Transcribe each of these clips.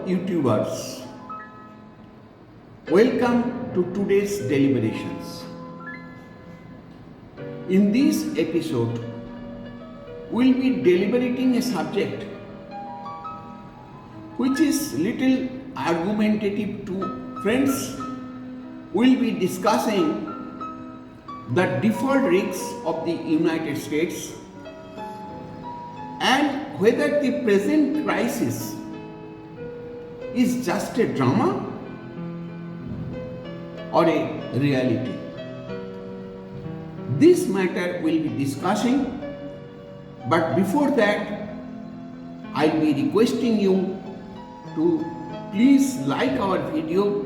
YouTubers, welcome to today's deliberations. In this episode, we'll be deliberating a subject which is little argumentative to friends. We'll be discussing the default risks of the United States and whether the present crisis is just a drama or a reality. This matter we'll be discussing, but before that, I'll be requesting you to please like our video,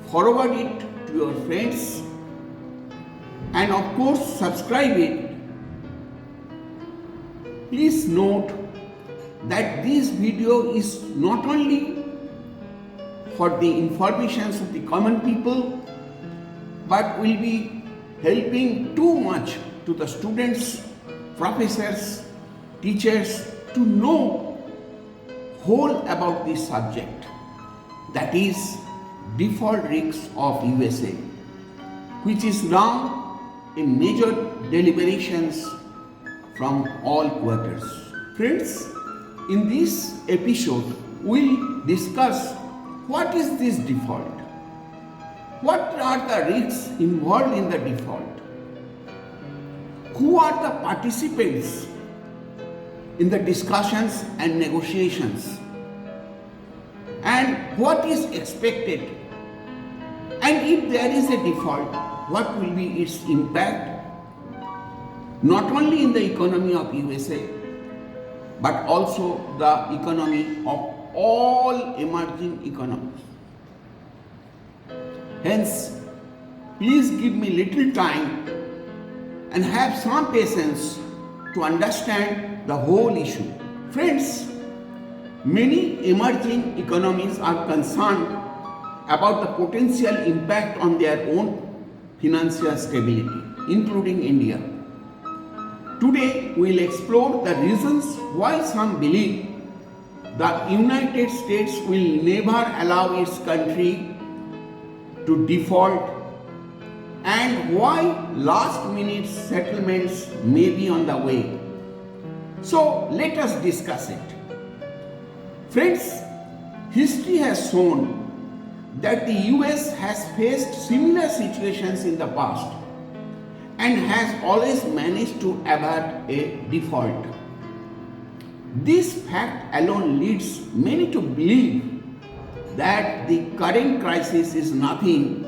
forward it to your friends, and of course subscribe it. Please note that this video is not only for the informations of the common people, but will be helping too much to the students, professors, teachers to know whole about this subject, that is default risks of USA, which is now a major deliberations from all quarters. Friends, in this episode, we'll discuss what is this default? What are the risks involved in the default? Who are the participants in the discussions and negotiations? And what is expected? And if there is a default, what will be its impact? Not only in the economy of USA, but also the economy of all emerging economies. Hence, please give me little time and have some patience to understand the whole issue. Friends, many emerging economies are concerned about the potential impact on their own financial stability, including India. Today, we will explore the reasons why some believe the United States will never allow its country to default and why last-minute settlements may be on the way. So, let us discuss it. Friends, history has shown that the US has faced similar situations in the past and has always managed to avert a default. This fact alone leads many to believe that the current crisis is nothing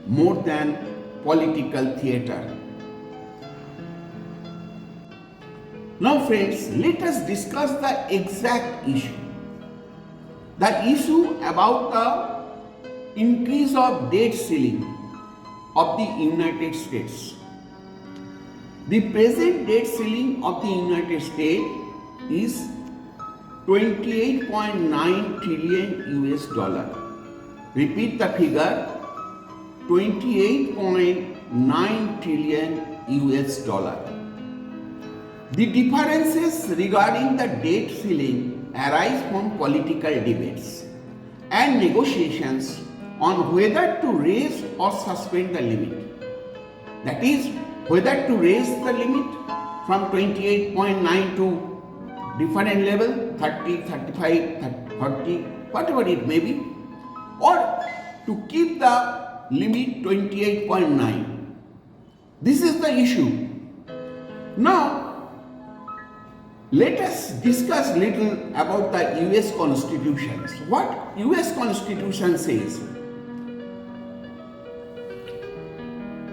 more than political theater. Now friends, let us discuss the exact issue. The issue about the increase of debt ceiling of the United States. The present debt ceiling of the United States is 28.9 trillion US dollar. Repeat the figure, 28.9 trillion US dollar. The differences regarding the debt ceiling arise from political debates and negotiations on whether to raise or suspend the limit. That is, whether to raise the limit from 28.9 to different level, 30, 35, 40, whatever it may be, or to keep the limit 28.9. This is the issue. Now, let us discuss little about the US Constitution. What US Constitution says?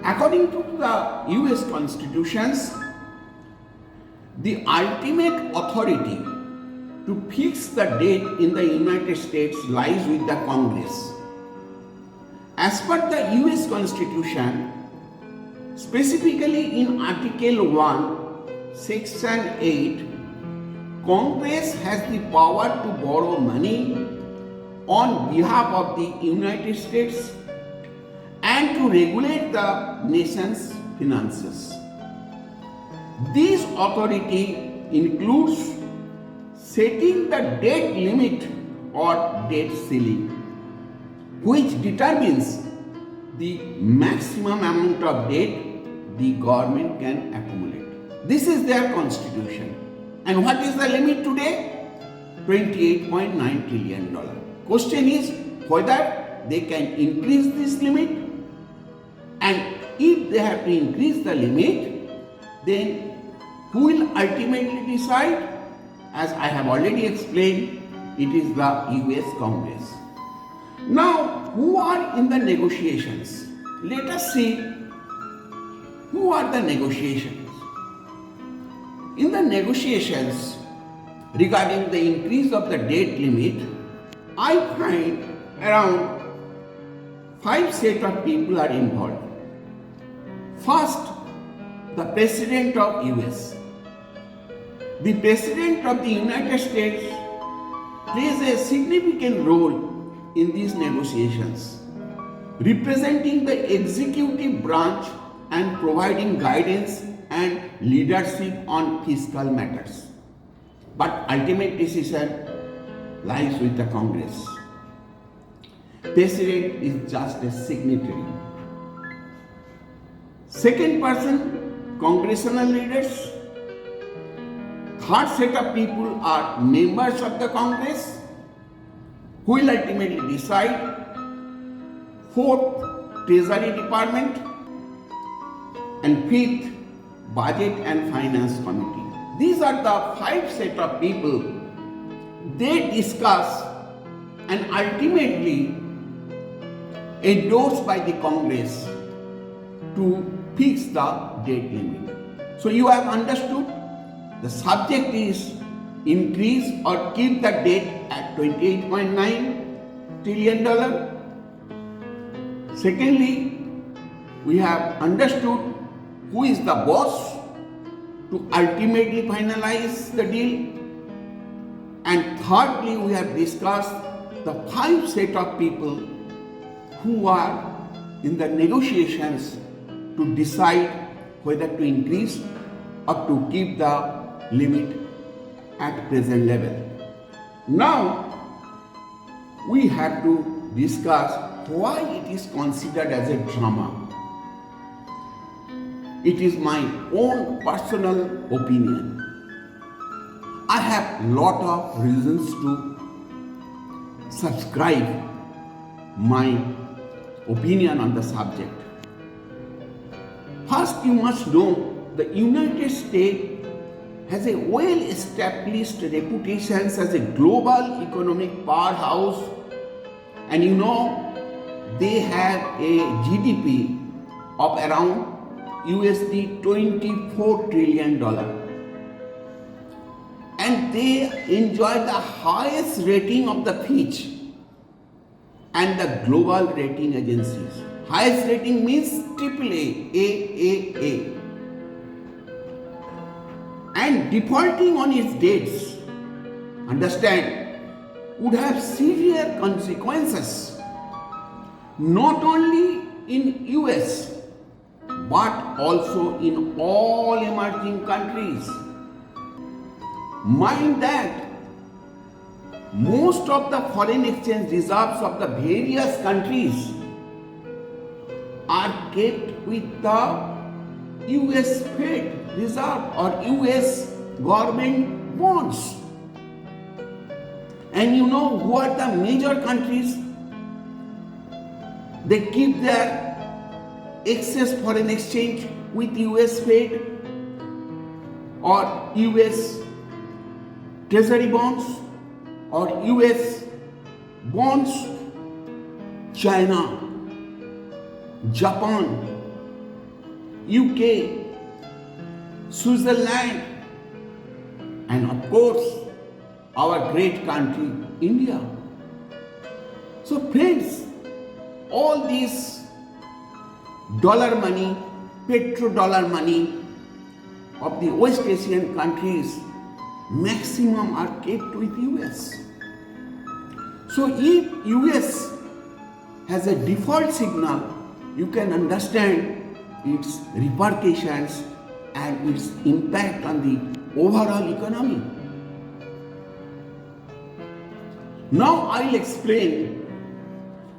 According to the US Constitutions, the ultimate authority to fix the debt in the United States lies with the Congress. As per the US Constitution, specifically in Article 1, Section 8, Congress has the power to borrow money on behalf of the United States and to regulate the nation's finances. This authority includes setting the debt limit or debt ceiling, which determines the maximum amount of debt the government can accumulate. This is their constitution. And what is the limit today? $28.9 trillion. Question is whether they can increase this limit, and if they have to increase the limit, then who will ultimately decide? As I have already explained, it is the US Congress. Now, who are in the negotiations? Let us see who are the negotiations. In the negotiations regarding the increase of the debt limit, I find around 5 set of people are involved. First, the President of US. The President of the United States plays a significant role in these negotiations, representing the executive branch and providing guidance and leadership on fiscal matters. But ultimate decision lies with the Congress. President is just a signatory. Second person, congressional leaders. Third set of people are members of the Congress who will ultimately decide. Fourth, Treasury Department. And fifth, Budget and Finance Committee. These are the 5 set of people. They discuss and ultimately endorsed by the Congress to fix the debt limit. So you have understood the subject is increase or keep the debt at $28.9 trillion. Secondly, we have understood who is the boss to ultimately finalize the deal. And thirdly, we have discussed the 5 set of people who are in the negotiations to decide whether to increase or to keep the limit at present level. Now, we have to discuss why it is considered as a drama. It is my own personal opinion. I have lot of reasons to subscribe my opinion on the subject. First, you must know the United States has a well-established reputation as a global economic powerhouse, and you know they have a GDP of around USD $24 trillion, and they enjoy the highest rating of the Fitch and the global rating agencies. Highest rating means AAA, AAA. And defaulting on its debts, understand, would have severe consequences not only in US but also in all emerging countries. Mind that most of the foreign exchange reserves of the various countries are kept with the US Fed Reserve or US government bonds. And you know who are the major countries? They keep their excess foreign exchange with US Fed or US Treasury bonds or US bonds. China, Japan, UK, Switzerland, and of course our great country India. So friends, all these dollar money, petrodollar money of the West Asian countries, maximum are kept with US. So if US has a default signal, you can understand its repercussions and its impact on the overall economy. Now I'll explain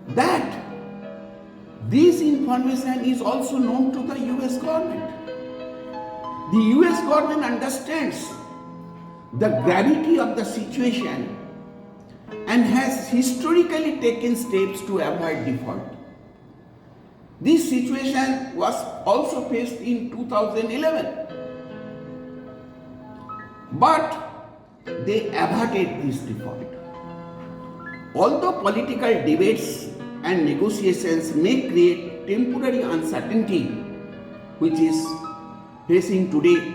that this information is also known to the US government. The US government understands the gravity of the situation and has historically taken steps to avoid default. This situation was also faced in 2011, but they averted this default. Although political debates and negotiations may create temporary uncertainty, which is facing today,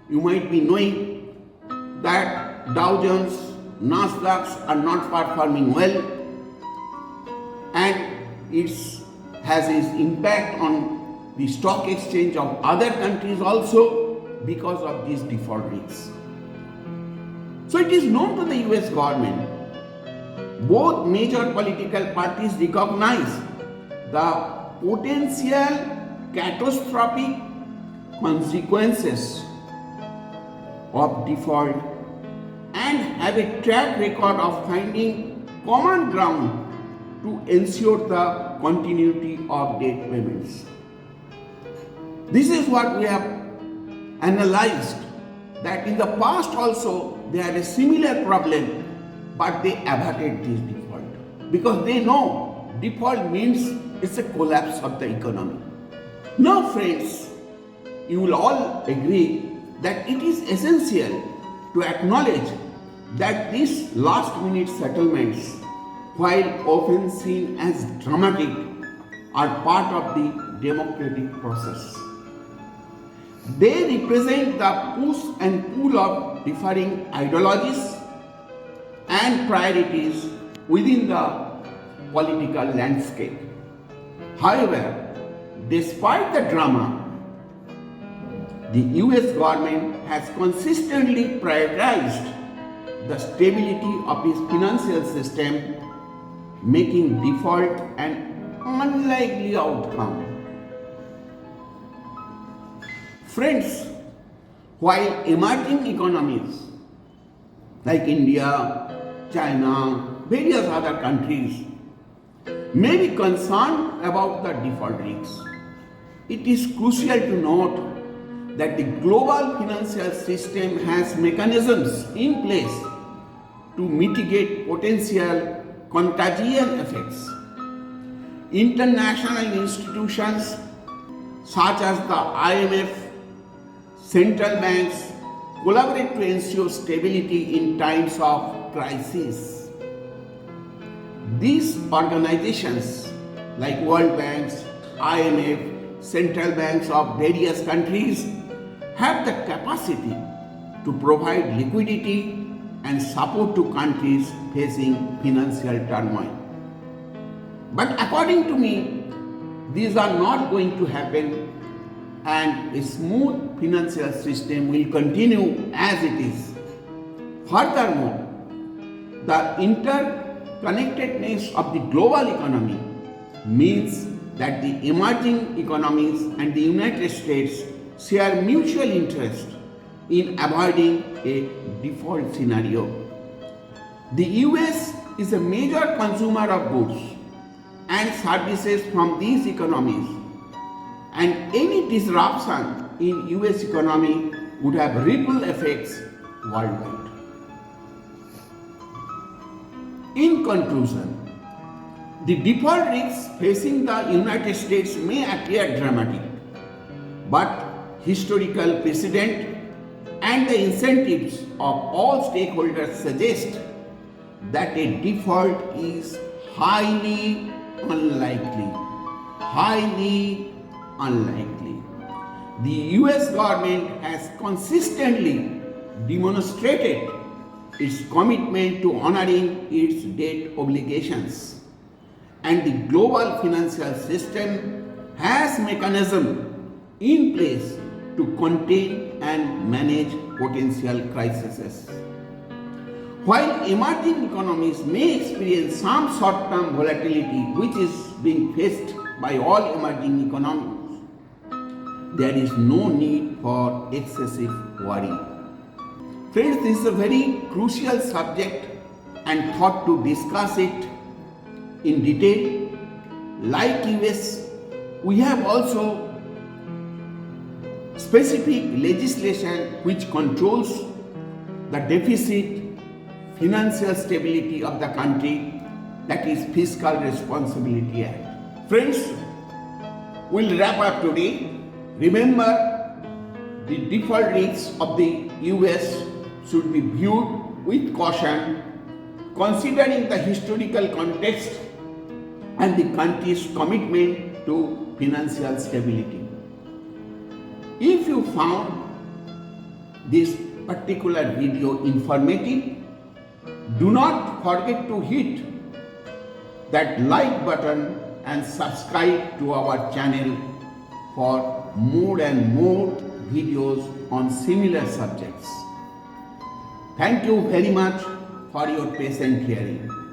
you might be knowing that Dow Jones, Nasdaq are not performing well, and it has its impact on the stock exchange of other countries also because of these default risks. So it is known to the US government. Both major political parties recognize the potential catastrophic consequences of default and have a track record of finding common ground to ensure the continuity of debt payments. This is what we have analyzed, that in the past also they had a similar problem, but they averted this default because they know default means it's a collapse of the economy. Now friends, you will all agree that it is essential to acknowledge that these last minute settlements, while often seen as dramatic, are part of the democratic process. They represent the push and pull of differing ideologies and priorities within the political landscape. However, despite the drama, the US government has consistently prioritized the stability of its financial system, making default an unlikely outcome. Friends, while emerging economies like India, China, various other countries may be concerned about the default risks, it is crucial to note that the global financial system has mechanisms in place to mitigate potential contagion effects. International institutions such as the IMF, central banks collaborate to ensure stability in times of crisis. These organizations like World Banks, IMF, central banks of various countries have the capacity to provide liquidity and support to countries facing financial turmoil. But according to me, these are not going to happen, and a smooth financial system will continue as it is. Furthermore, the interconnectedness of the global economy means that the emerging economies and the United States share mutual interest in avoiding a default scenario. The US is a major consumer of goods and services from these economies, and any disruption in US economy would have ripple effects worldwide. In conclusion, the default risks facing the United States may appear dramatic, but historical precedent and the incentives of all stakeholders suggest that a default is highly unlikely. Highly unlikely. The US government has consistently demonstrated its commitment to honoring its debt obligations, and the global financial system has mechanisms in place to contain and manage potential crises. While emerging economies may experience some short-term volatility, which is being faced by all emerging economies, there is no need for excessive worry. Friends, this is a very crucial subject and thought to discuss it in detail. Like US, we have also specific legislation which controls the deficit, financial stability of the country, that is Fiscal Responsibility Act. Friends, we'll wrap up today. Remember, the default rates of the US should be viewed with caution, considering the historical context and the country's commitment to financial stability. If you found this particular video informative, do not forget to hit that like button and subscribe to our channel for more and more videos on similar subjects. Thank you very much for your patient hearing.